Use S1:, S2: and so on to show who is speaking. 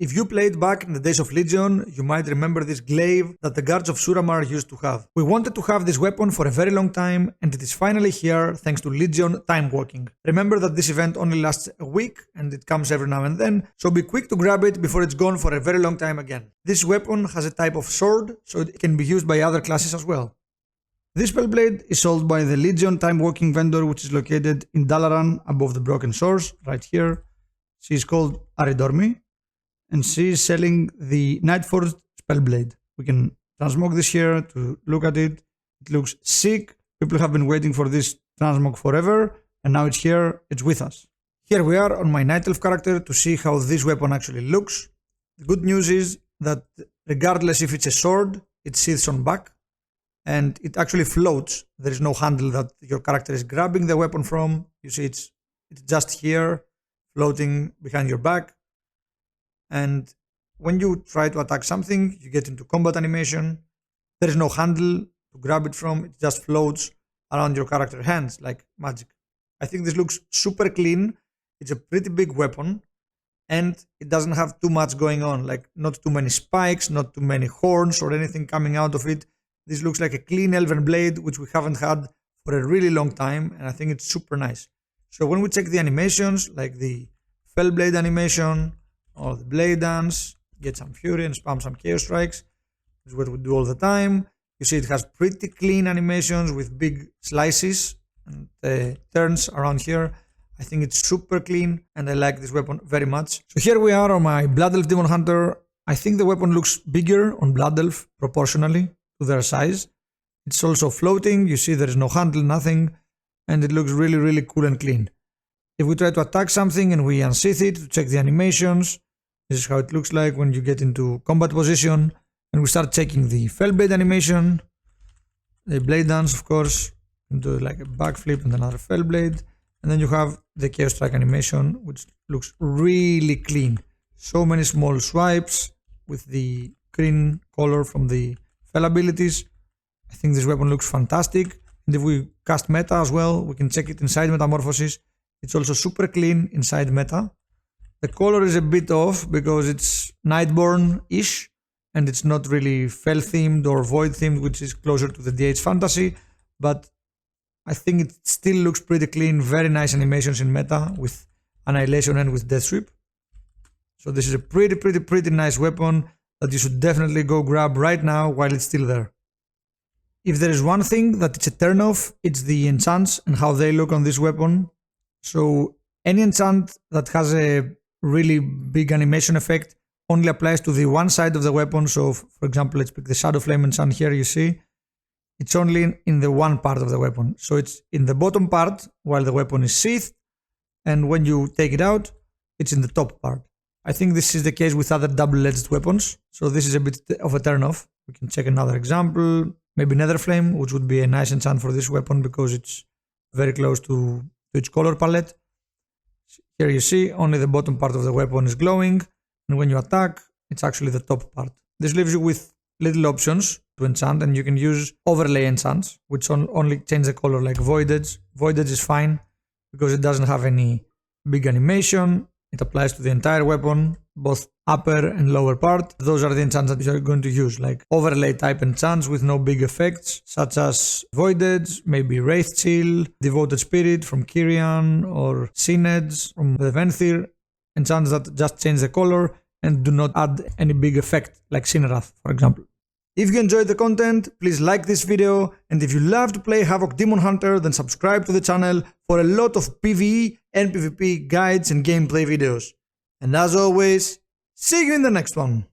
S1: If you played back in the days of Legion, you might remember this glaive that the guards of Suramar used to have. We wanted to have this weapon for a very long time, and it is finally here thanks to Legion Timewalking. Remember that this event only lasts a week, and it comes every now and then, so be quick to grab it before it's gone for a very long time again. This weapon has a type of sword, so it can be used by other classes as well. This spellblade is sold by the Legion Timewalking vendor, which is located in Dalaran above the Broken Shores, right here. She is called Aridormi, and she is selling the Nightforged spellblade. We can transmog this here to look at it. It looks sick. People have been waiting for this transmog forever, and now it's here, it's with us. Here we are on my Night Elf character to see how this weapon actually looks. The good news is that regardless if it's a sword, it sheaths on back, and it actually floats. There is no handle that your character is grabbing the weapon from. You see it's just here, floating behind your back. And when you try to attack something, you get into combat animation. There is no handle to grab it from. It just floats around your character's hands like magic. I think this looks super clean. It's a pretty big weapon, and it doesn't have too much going on, like not too many spikes, not too many horns or anything coming out of it. This looks like a clean elven blade, which we haven't had for a really long time, and I think it's super nice. So when we check the animations, like the fell blade animation, or the blade dance, get some fury and spam some chaos strikes. This is what we do all the time. You see it has pretty clean animations with big slices and turns around here. I think it's super clean, and I like this weapon very much. So here we are on my Blood Elf Demon Hunter. I think the weapon looks bigger on Blood Elf proportionally to their size. It's also floating. You see there is no handle, nothing, and it looks really, really cool and clean. If we try to attack something and we unsheath it to check the animations, this is how it looks like when you get into combat position, and we start checking the fell blade animation, the blade dance, of course, do like a backflip and another fell blade, and then you have the chaos strike animation, which looks really clean. So many small swipes with the green color from the fell abilities. I think this weapon looks fantastic, and if we cast meta as well, we can check it inside Metamorphosis. It's also super clean inside meta. The color is a bit off because it's Nightborn-ish, and it's not really Fell themed or Void themed, which is closer to the DH fantasy, but I think it still looks pretty clean. Very nice animations in meta with Annihilation and with Death Sweep. So this is a pretty nice weapon that you should definitely go grab right now while it's still there. If there is one thing that it's a turn-off, it's the enchants and how they look on this weapon. So any enchant that has a really big animation effect only applies to the one side of the weapon. So for example, let's pick the Shadow Flame enchant here. You see it's only in the one part of the weapon. So it's in the bottom part while the weapon is sheathed, and when you take it out, it's in the top part. I think this is the case with other double-edged weapons. So this is a bit of a turn-off. We can check another example, maybe Netherflame, which would be a nice enchant for this weapon because it's very close to its color palette. Here you see only the bottom part of the weapon is glowing, and when you attack, it's actually the top part. This leaves you with little options to enchant, and you can use overlay enchants, which only change the color, like Void Edge. Void Edge is fine because it doesn't have any big animation. It applies to the entire weapon, both upper and lower part. Those are the enchants that you are going to use, like overlay type enchants with no big effects, such as Void Edge, maybe Wraith Chill, Devoted Spirit from Kyrian, or Sin Edge from the Venthir. Enchants that just change the color and do not add any big effect, like Sinrath, for example. If you enjoyed the content, please like this video, and if you love to play Havoc Demon Hunter, then subscribe to the channel for a lot of PvE and PvP guides and gameplay videos. And as always, see you in the next one!